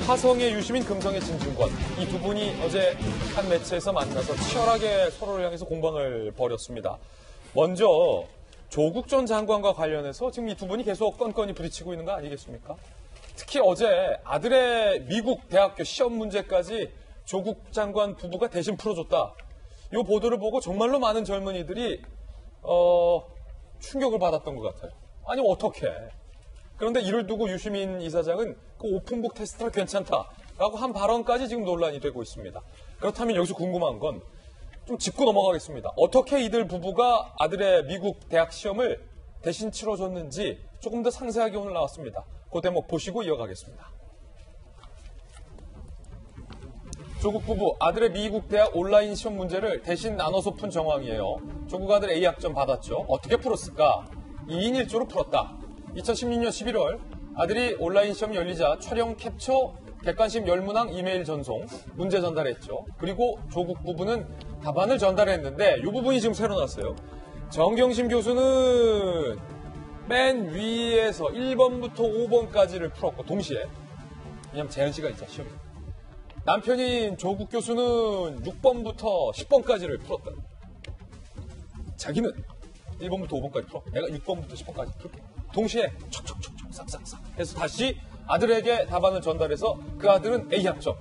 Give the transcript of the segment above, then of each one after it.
화성의 유시민, 금성의 진중권. 이 두 분이 어제 한 매체에서 만나서 치열하게 서로를 향해서 공방을 벌였습니다. 먼저 조국 전 장관과 관련해서 지금 이 두 분이 계속 건건이 부딪히고 있는 거 아니겠습니까? 특히 어제 아들의 미국 대학교 시험 문제까지 조국 장관 부부가 대신 풀어줬다. 이 보도를 보고 정말로 많은 젊은이들이 충격을 받았던 것 같아요. 아니 어떻게? 그런데 이를 두고 유시민 이사장은 그 오픈북 테스트가 괜찮다라고 한 발언까지 지금 논란이 되고 있습니다. 그렇다면 여기서 궁금한 건 좀 짚고 넘어가겠습니다. 어떻게 이들 부부가 아들의 미국 대학 시험을 대신 치러줬는지 조금 더 상세하게 오늘 나왔습니다. 그 대목 보시고 이어가겠습니다. 조국 부부 아들의 미국 대학 온라인 시험 문제를 대신 나눠서 푼 정황이에요. 조국 아들 A학점 받았죠. 어떻게 풀었을까? 2인 1조로 풀었다. 2016년 11월 아들이 온라인 시험이 열리자 촬영 캡처 객관식 열문항 이메일 전송 문제 전달했죠. 그리고 조국 부부는 답안을 전달했는데 이 부분이 지금 새로 나왔어요. 정경심 교수는 맨 위에서 1번부터 5번까지를 풀었고 동시에 왜냐면 제한 시간 있잖아 시험이. 남편인 조국 교수는 6번부터 10번까지를 풀었다. 자기는 1번부터 5번까지 풀어. 내가 6번부터 10번까지 풀게. 동시에 촉촉촉촉 싹싹싹 해서 다시 아들에게 답안을 전달해서 그 아들은 A학점.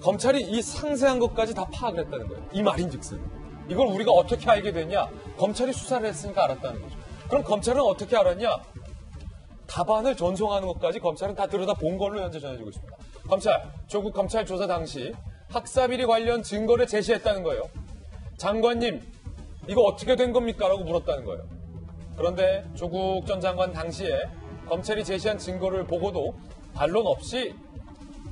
검찰이 이 상세한 것까지 다 파악을 했다는 거예요. 이 말인즉슨. 이걸 우리가 어떻게 알게 됐냐? 검찰이 수사를 했으니까 알았다는 거죠. 그럼 검찰은 어떻게 알았냐? 답안을 전송하는 것까지 검찰은 다 들여다본 걸로 현재 전해지고 있습니다. 조국 검찰 조사 당시 학사비리 관련 증거를 제시했다는 거예요. 장관님, 이거 어떻게 된 겁니까? 라고 물었다는 거예요. 그런데 조국 전 장관 당시에 검찰이 제시한 증거를 보고도 반론 없이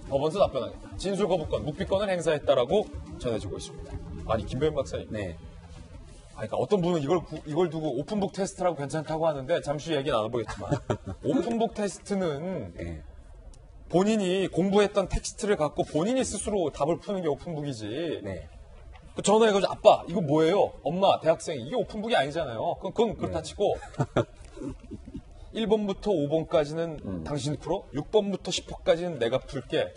법원서 답변하겠다. 진술 거부권, 묵비권을 행사했다라고 전해지고 있습니다. 아니 김배현 박사님. 네. 그러니까 어떤 분은 이걸 두고 오픈북 테스트라고 괜찮다고 하는데 잠시 얘기 나눠보겠지만 오픈북 테스트는 네. 본인이 공부했던 텍스트를 갖고 본인이 스스로 답을 푸는 게 오픈북이지. 네. 전화해가지고 아빠 이거 뭐예요? 엄마 대학생이 이게 오픈북이 아니잖아요. 그건 그렇다 치고 1번부터 5번까지는 당신 풀어 6번부터 10번까지는 내가 풀게.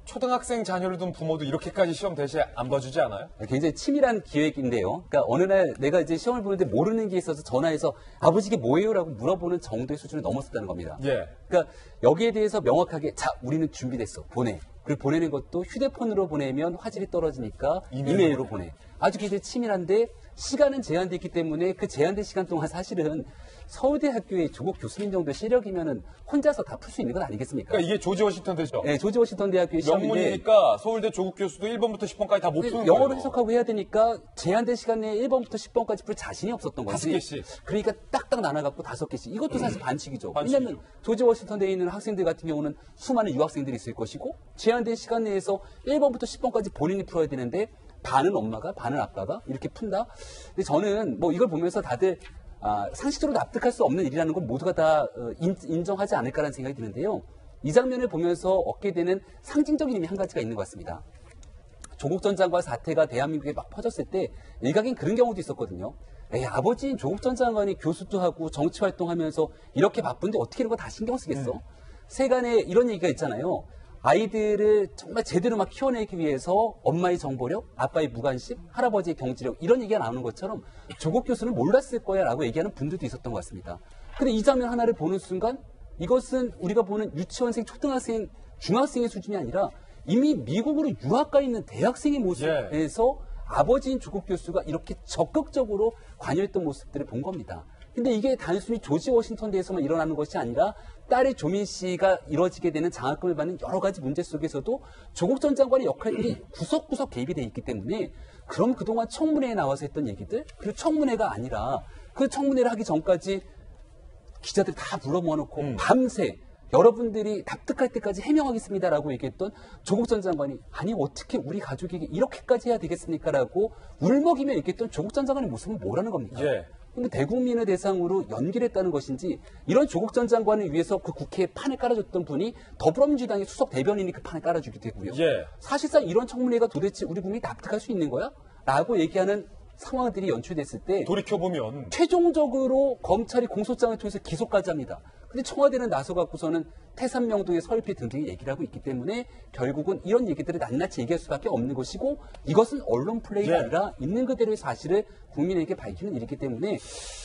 초등학생 자녀를 둔 부모도 이렇게까지 시험 대신 안 봐주지 않아요? 굉장히 치밀한 기획인데요. 그러니까 어느 날 내가 이제 시험을 보는데 모르는 게 있어서 전화해서 아버지 이게 뭐예요?라고 물어보는 정도의 수준을 넘었었다는 겁니다. 예. 그러니까 여기에 대해서 명확하게 자 우리는 준비됐어 보내. 그리고 보내는 것도 휴대폰으로 보내면 화질이 떨어지니까 이메일로 보내. 아주 굉장히 치밀한데 시간은 제한되어 있기 때문에 그 제한된 시간 동안 사실은 서울대 학교의 조국 교수님 정도 시력이면은 혼자서 다 풀 수 있는 건 아니겠습니까? 그러니까 이게 조지 워싱턴 대죠? 네, 조지 워싱턴 대학교의 시험인데 명문이니까 서울대 조국 교수도 1번부터 10번까지 다 못 푸는 거예요. 영어로 해석하고 해야 되니까 제한된 시간 내에 1번부터 10번까지 풀 자신이 없었던 거지. 5개씩. 그러니까 딱딱 나눠갖고 5개씩. 이것도 사실 반칙이죠. 왜냐하면 조지 워싱턴 대에 있는 학생들 같은 경우는 수많은 유학생들이 있을 것이고 제한된 시간 내에서 1번부터 10번까지 본인이 풀어야 되는데 반은 엄마가 반은 아빠가 이렇게 푼다. 근데 저는 뭐 이걸 보면서 다들 상식적으로 납득할 수 없는 일이라는 건 모두가 다 인정하지 않을까라는 생각이 드는데요. 이 장면을 보면서 얻게 되는 상징적인 의미 한 가지가 있는 것 같습니다. 조국 전 장관 사태가 대한민국에 막 퍼졌을 때 일각엔 그런 경우도 있었거든요. 에이, 아버지인 조국 전 장관이 교수도 하고 정치활동하면서 이렇게 바쁜데 어떻게 이런 거 다 신경 쓰겠어? 세간에 이런 얘기가 있잖아요. 아이들을 정말 제대로 막 키워내기 위해서 엄마의 정보력, 아빠의 무관심, 할아버지의 경지력 이런 얘기가 나오는 것처럼 조국 교수는 몰랐을 거야 라고 얘기하는 분들도 있었던 것 같습니다. 근데 이 장면 하나를 보는 순간 이것은 우리가 보는 유치원생, 초등학생, 중학생의 수준이 아니라 이미 미국으로 유학 가 있는 대학생의 모습에서 아버지인 조국 교수가 이렇게 적극적으로 관여했던 모습들을 본 겁니다. 근데 이게 단순히 조지 워싱턴 대에서만 일어나는 것이 아니라 딸의 조민 씨가 이뤄지게 되는 장학금을 받는 여러 가지 문제 속에서도 조국 전 장관의 역할들이 구석구석 개입이 돼 있기 때문에 그럼 그동안 청문회에 나와서 했던 얘기들 그리고 청문회가 아니라 그 청문회를 하기 전까지 기자들 다 불러 모아놓고 밤새 여러분들이 납득할 때까지 해명하겠습니다라고 얘기했던 조국 전 장관이 아니 어떻게 우리 가족에게 이렇게까지 해야 되겠습니까라고 울먹이며 얘기했던 조국 전 장관의 모습은 뭐라는 겁니까? 예. 근데 대국민을 대상으로 연기했다는 것인지 이런 조국 전 장관을 위해서 그 국회에 판을 깔아줬던 분이 더불어민주당의 수석 대변인이 그 판을 깔아주게 되고요. 예. 사실상 이런 청문회가 도대체 우리 국민이 납득할 수 있는 거야? 라고 얘기하는 상황들이 연출됐을 때 돌이켜보면 최종적으로 검찰이 공소장을 통해서 기소까지 합니다. 근데 청와대는 나서갖고서는 태산명동의 서울피 등등의 얘기를 하고 있기 때문에 결국은 이런 얘기들을 낱낱이 얘기할 수밖에 없는 것이고 이것은 언론 플레이가 예. 아니라 있는 그대로의 사실을 국민에게 밝히는 일이기 때문에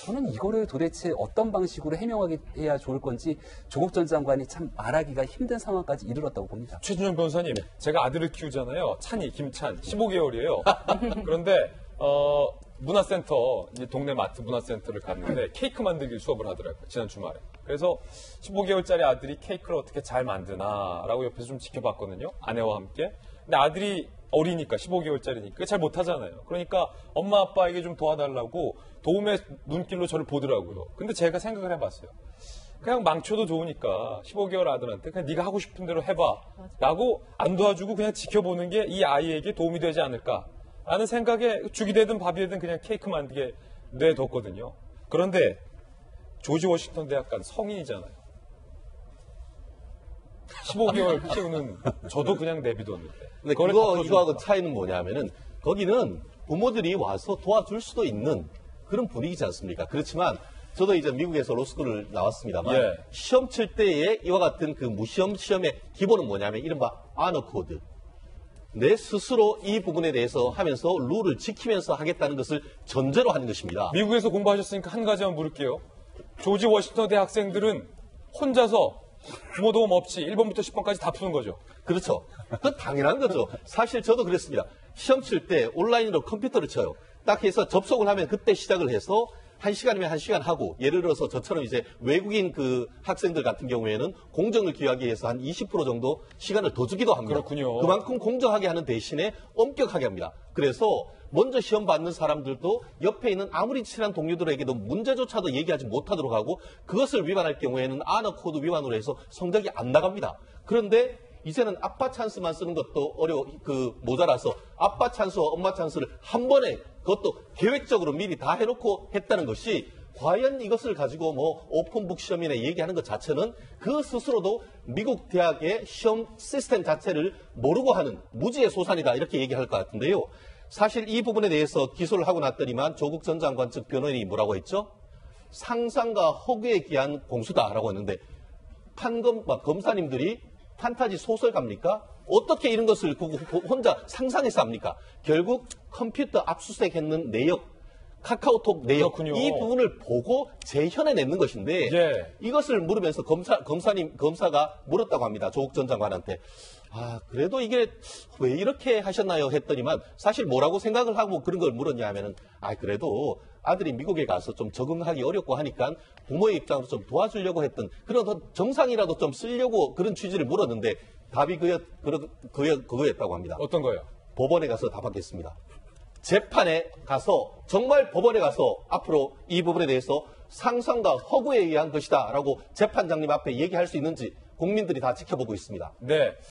저는 이거를 도대체 어떤 방식으로 해명하게 해야 좋을 건지 조국 전 장관이 참 말하기가 힘든 상황까지 이르렀다고 봅니다. 최준영 변호사님, 제가 아들을 키우잖아요. 찬이, 김찬, 15개월이에요. 그런데 문화센터, 이제 동네 마트 문화센터를 갔는데 케이크 만들기 수업을 하더라고요. 지난 주말에. 그래서 15개월짜리 아들이 케이크를 어떻게 잘 만드나라고 옆에서 좀 지켜봤거든요. 아내와 함께. 근데 아들이 어리니까 15개월짜리니까 잘 못하잖아요. 그러니까 엄마 아빠에게 좀 도와달라고 도움의 눈길로 저를 보더라고요. 근데 제가 생각을 해봤어요. 그냥 망쳐도 좋으니까 15개월 아들한테 그냥 네가 하고 싶은 대로 해봐 라고 안 도와주고 그냥 지켜보는 게 이 아이에게 도움이 되지 않을까 라는 생각에 죽이 되든 밥이 되든 그냥 케이크 만들게 내뒀거든요. 그런데 조지 워싱턴 대학간 성인이잖아요. 15개월 키우는 저도 그냥 내비뒀는데. 근데 그걸 그거 바꿔주니까. 이거하고 차이는 뭐냐면은 거기는 부모들이 와서 도와줄 수도 있는 그런 분위기지 않습니까? 그렇지만 저도 이제 미국에서 로스쿨을 나왔습니다만 예. 시험 칠 때에 이와 같은 그 무시험 시험의 기본은 뭐냐면 이른바 아너 코드. 내 스스로 이 부분에 대해서 하면서 룰을 지키면서 하겠다는 것을 전제로 하는 것입니다. 미국에서 공부하셨으니까 한 가지만 물을게요. 조지 워싱턴 대 학생들은 혼자서 부모 도움 없이 1번부터 10번까지 다 푸는 거죠. 그렇죠. 그건 당연한 거죠. 사실 저도 그랬습니다. 시험 칠 때 온라인으로 컴퓨터를 쳐요. 딱 해서 접속을 하면 그때 시작을 해서 1시간이면 1시간 하고 예를 들어서 저처럼 이제 외국인 그 학생들 같은 경우에는 공정을 기하기 위해서 한 20% 정도 시간을 더 주기도 합니다. 그렇군요. 그만큼 공정하게 하는 대신에 엄격하게 합니다. 그래서 먼저 시험 받는 사람들도 옆에 있는 아무리 친한 동료들에게도 문제조차도 얘기하지 못하도록 하고 그것을 위반할 경우에는 아너 코드 위반으로 해서 성적이 안 나갑니다. 그런데 이제는 아빠 찬스만 쓰는 것도 모자라서 아빠 찬스와 엄마 찬스를 한 번에 그것도 계획적으로 미리 다 해놓고 했다는 것이 과연 이것을 가지고 뭐 오픈북 시험이나 얘기하는 것 자체는 그 스스로도 미국 대학의 시험 시스템 자체를 모르고 하는 무지의 소산이다 이렇게 얘기할 것 같은데요. 사실 이 부분에 대해서 기소를 하고 났더니만 조국 전 장관 측 변호인이 뭐라고 했죠? 상상과 허구에 기한 공수다라고 했는데 검사님들이 판타지 소설가입니까? 어떻게 이런 것을 혼자 상상해서 합니까? 결국 컴퓨터 압수수색했는 내역, 카카오톡 내역 그렇군요. 이 부분을 보고 재현해내는 것인데 예. 이것을 물으면서 검사가 물었다고 합니다. 조국 전 장관한테. 그래도 이게 왜 이렇게 하셨나요? 했더니만 사실 뭐라고 생각을 하고 그런 걸 물었냐 하면은 그래도 아들이 미국에 가서 좀 적응하기 어렵고 하니까 부모의 입장으로 좀 도와주려고 했던 그런 정상이라도 좀 쓰려고 그런 취지를 물었는데 답이 그거였다고 합니다. 어떤 거예요? 법원에 가서 답하겠습니다. 재판에 가서 정말 법원에 가서 앞으로 이 부분에 대해서 상상과 허구에 의한 것이다 라고 재판장님 앞에 얘기할 수 있는지 국민들이 다 지켜보고 있습니다. 네.